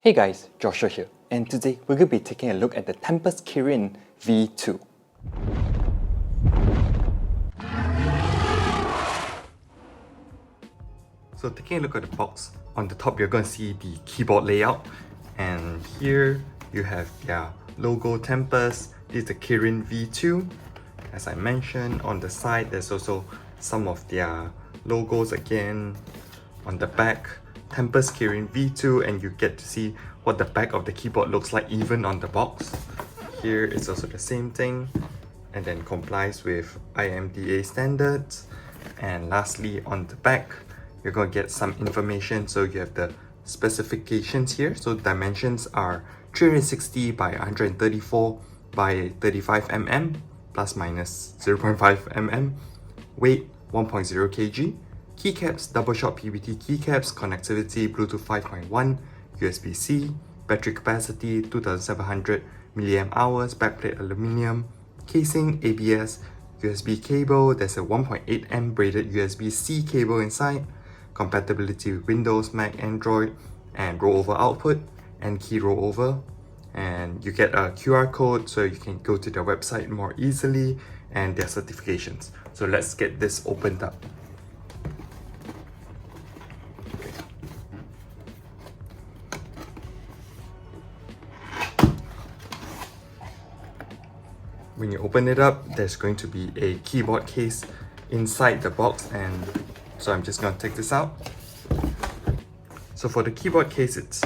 Hey guys, Joshua here, and today we're going to be taking a look at the Tempest Kirin V2. So taking a look at the box, on the top you're going to see the keyboard layout, and here you have their logo Tempest. This is the Kirin V2. As I mentioned, on the side there's also some of their logos again. On the back, Tempest Kirin V2, and you get to see what the back of the keyboard looks like even on the box. Here it's also the same thing, and then complies with IMDA standards. And lastly, on the back, you're going to get some information. So you have the specifications here. So dimensions are 360 by 134 by 35 mm plus minus 0.5 mm, weight 1.0 kg, keycaps, double shot PBT keycaps, connectivity Bluetooth 5.1, USB-C, battery capacity 2700 mAh, backplate aluminium, casing, ABS, USB cable, there's a 1.8M braided USB-C cable inside, compatibility with Windows, Mac, Android, and rollover output, and key rollover. And you get a QR code so you can go to their website more easily, and their certifications. So let's get this opened up. When you open it up, there's going to be a keyboard case inside the box, and so I'm just going to take this out. So for the keyboard case, it's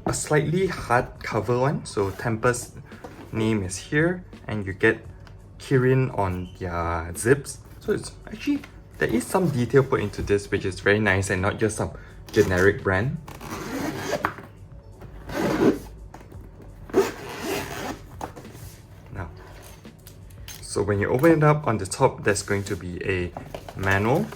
a slightly hard cover one. So Tempest name is here, and you get Kirin on their zips. So it's actually, there is some detail put into this, which is very nice and not just some generic brand. Now, so when you open it up, on the top there's going to be a manual,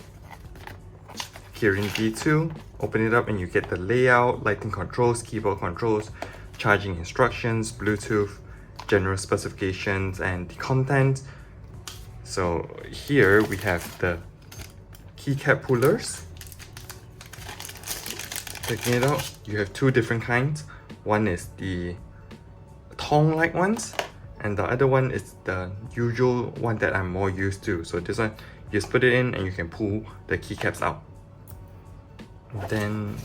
Kirin V2. Open it up and you get the layout, lighting controls, keyboard controls, charging instructions, Bluetooth, general specifications, and the content. So here we have the Keycap Pullers. Taking it out, you have two different kinds. One is the thong-like ones, and the other one is the usual one that I'm more used to. So this one, you just put it in and you can pull the keycaps out. Then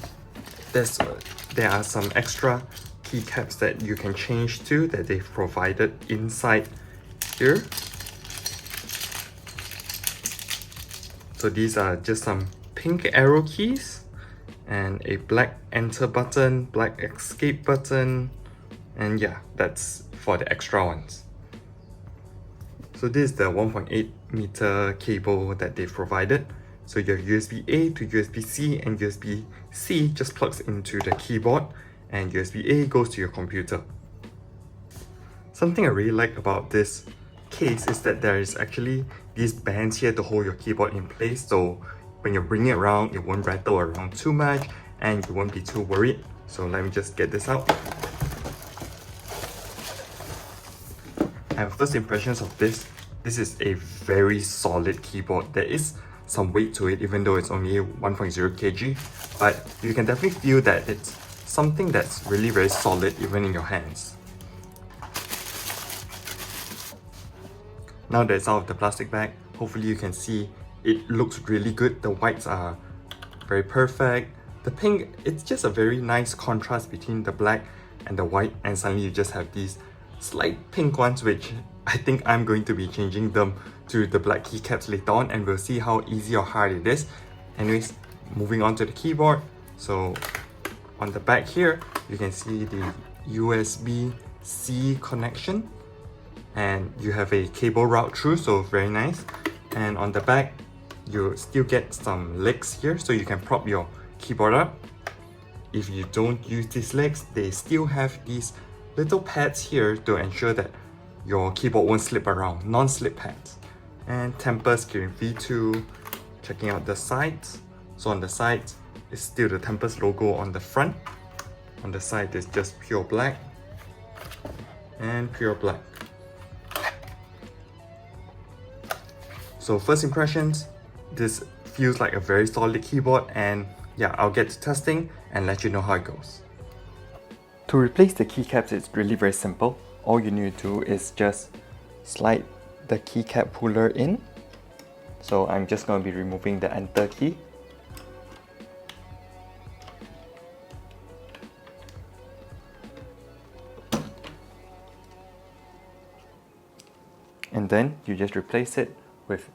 there are some extra keycaps that you can change to that they've provided inside here. So these are just some pink arrow keys and a black enter button, black escape button, and yeah, that's for the extra ones. So this is the 1.8 meter cable that they've provided. So your USB-A to USB-C, and USB-C just plugs into the keyboard, and USB-A goes to your computer. Something I really like about this case is that there is actually these bands here to hold your keyboard in place, so when you bring it around, it won't rattle around too much and you won't be too worried. So let me just get this out. And first impressions of this is a very solid keyboard. There is some weight to it, even though it's only 1.0 kg, but you can definitely feel that it's something that's really very solid even in your hands. Now that it's out of the plastic bag, hopefully you can see it looks really good. The whites are very perfect. The pink, it's just a very nice contrast between the black and the white, and suddenly you just have these slight pink ones, which I think I'm going to be changing them to the black keycaps later on, and we'll see how easy or hard it is. Anyways, moving on to the keyboard. So on the back here, you can see the USB-C connection, and you have a cable route through, so very nice. And on the back, you still get some legs here, so you can prop your keyboard up. If you don't use these legs, they still have these little pads here to ensure that your keyboard won't slip around, non-slip pads. And Tempest Kirin V2, checking out the sides. So on the sides, it's still the Tempest logo on the front. On the side, it's just pure black and pure black. So first impressions, this feels like a very solid keyboard, and yeah, I'll get to testing and let you know how it goes. To replace the keycaps, it's really very simple. All you need to do is just slide the keycap puller in. So I'm just going to be removing the enter key. And then you just replace it with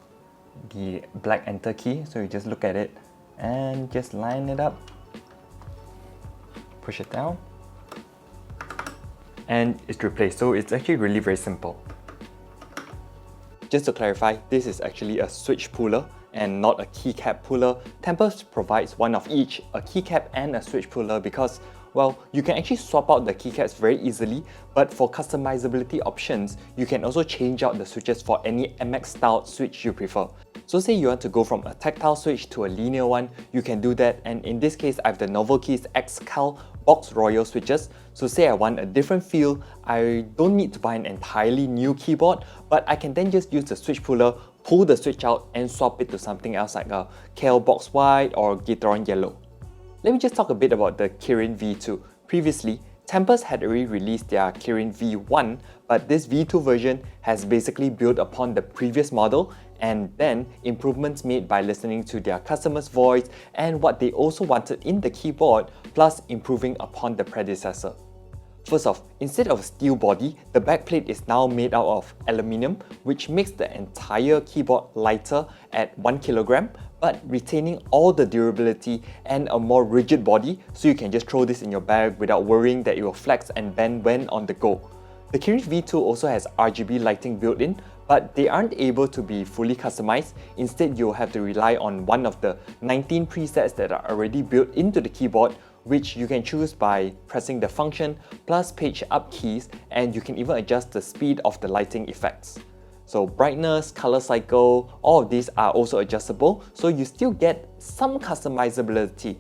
the black enter key. So you just look at it and just line it up, push it down, and it's replaced. So it's actually really very simple. Just to clarify, this is actually a switch puller and not a keycap puller. Tempest provides one of each, a keycap and a switch puller, because, well, you can actually swap out the keycaps very easily, but for customizability options, you can also change out the switches for any MX style switch you prefer. So say you want to go from a tactile switch to a linear one, you can do that, and in this case I have the Novelkeys XCal Box Royal switches. So say I want a different feel, I don't need to buy an entirely new keyboard, but I can then just use the switch puller, pull the switch out and swap it to something else like a KL Box White or Gateron Yellow. Let me just talk a bit about the Kirin V2. Previously, Tempest had already released their Kirin V1, but this V2 version has basically built upon the previous model and then improvements made by listening to their customer's voice and what they also wanted in the keyboard, plus improving upon the predecessor. First off, instead of a steel body, the backplate is now made out of aluminium, which makes the entire keyboard lighter at 1 kg, but retaining all the durability and a more rigid body, so you can just throw this in your bag without worrying that it will flex and bend when on the go. The Kirin V2 also has Rgb lighting built in, but they aren't able to be fully customized. Instead, you'll have to rely on one of the 19 presets that are already built into the keyboard, which you can choose by pressing the function plus page up keys, and you can even adjust the speed of the lighting effects. So brightness, color cycle, all of these are also adjustable, so you still get some customizability.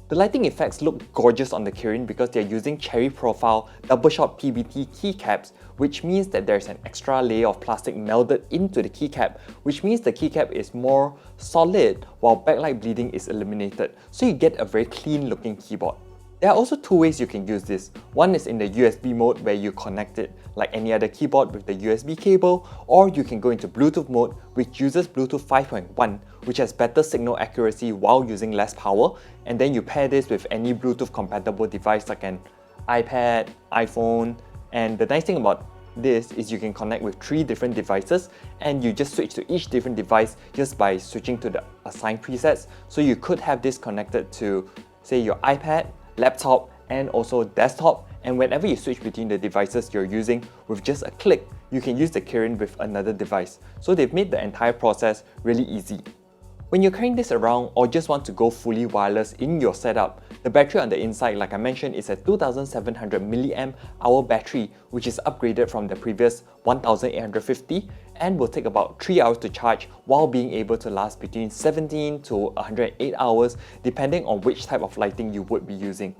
The lighting effects look gorgeous on the Kirin because they're using cherry profile double shot PBT keycaps, which means that there's an extra layer of plastic melded into the keycap, which means the keycap is more solid while backlight bleeding is eliminated, so you get a very clean looking keyboard. There are also two ways you can use this. One is in the USB mode where you connect it like any other keyboard with the USB cable, or you can go into Bluetooth mode, which uses Bluetooth 5.1, which has better signal accuracy while using less power, and then you pair this with any Bluetooth compatible device like an iPad, iPhone, and the nice thing about this is you can connect with 3 different devices and you just switch to each different device just by switching to the assigned presets. So you could have this connected to, say, your iPad, laptop, and also desktop, and whenever you switch between the devices you're using, with just a click, you can use the Kirin with another device. So they've made the entire process really easy. When you're carrying this around or just want to go fully wireless in your setup, the battery on the inside, like I mentioned, is a 2700 mAh battery, which is upgraded from the previous 1850 and will take about 3 hours to charge while being able to last between 17 to 108 hours depending on which type of lighting you would be using.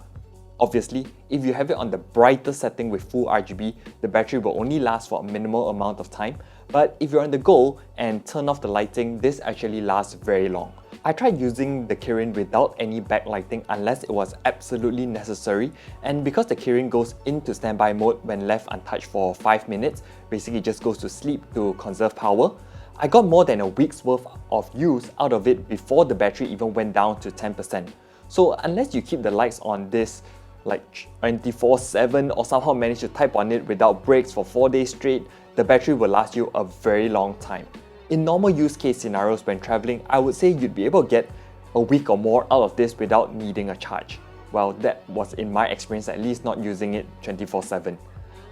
Obviously, if you have it on the brighter setting with full RGB, the battery will only last for a minimal amount of time, but if you're on the go and turn off the lighting, this actually lasts very long. I tried using the Kirin without any backlighting unless it was absolutely necessary, and because the Kirin goes into standby mode when left untouched for 5 minutes, basically just goes to sleep to conserve power, I got more than a week's worth of use out of it before the battery even went down to 10%. So unless you keep the lights on this like 24/7 or somehow manage to type on it without breaks for 4 days straight, the battery will last you a very long time. In normal use case scenarios when traveling, I would say you'd be able to get a week or more out of this without needing a charge. Well, that was in my experience, at least not using it 24/7.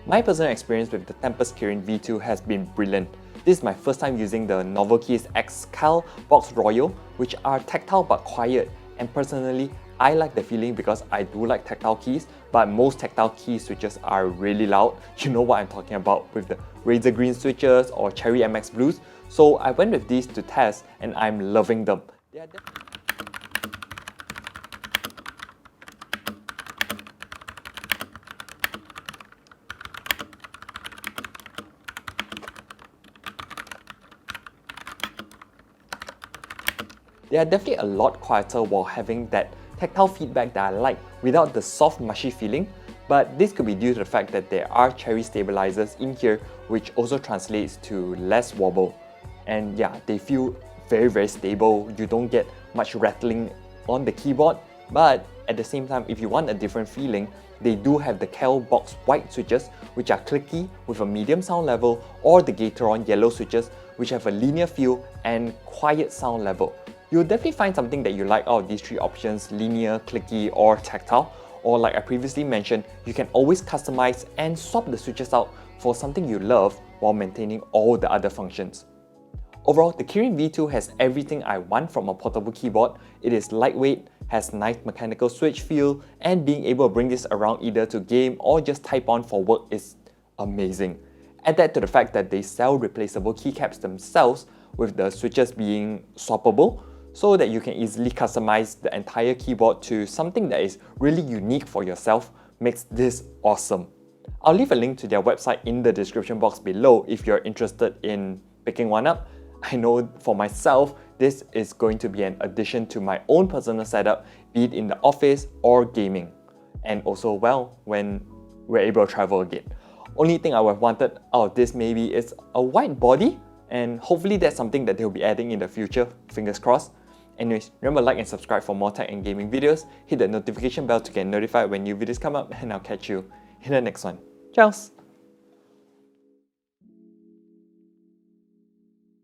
My personal experience with the Tempest Kirin V2 has been brilliant. This is my first time using the Novelkeys XCal Box Royal, which are tactile but quiet, and personally, I like the feeling because I do like tactile keys, but most tactile key switches are really loud. You know what I'm talking about with the Razor Green switches or Cherry MX Blues. So I went with these to test and I'm loving them. They are definitely a lot quieter while having that tactile feedback that I like without the soft mushy feeling, but this could be due to the fact that there are cherry stabilizers in here, which also translates to less wobble. And yeah, they feel very stable. You don't get much rattling on the keyboard, but at the same time, if you want a different feeling, they do have the Cal Box white switches, which are clicky with a medium sound level, or the Gateron yellow switches, which have a linear feel and quiet sound level. You'll definitely find something that you like out of these three options: linear, clicky, or tactile. Or like I previously mentioned, you can always customize and swap the switches out for something you love while maintaining all the other functions. Overall, the Kirin V2 has everything I want from a portable keyboard. It is lightweight, has nice mechanical switch feel, and being able to bring this around either to game or just type on for work is amazing. Add that to the fact that they sell replaceable keycaps themselves, with the switches being swappable, so that you can easily customize the entire keyboard to something that is really unique for yourself, makes this awesome. I'll leave a link to their website in the description box below if you're interested in picking one up. I know for myself, this is going to be an addition to my own personal setup, be it in the office or gaming. And also, well, when we're able to travel again. Only thing I would have wanted out of this maybe is a white body, and hopefully that's something that they'll be adding in the future, fingers crossed. Anyways, remember to like and subscribe for more tech and gaming videos, hit the notification bell to get notified when new videos come up, and I'll catch you in the next one. Ciao!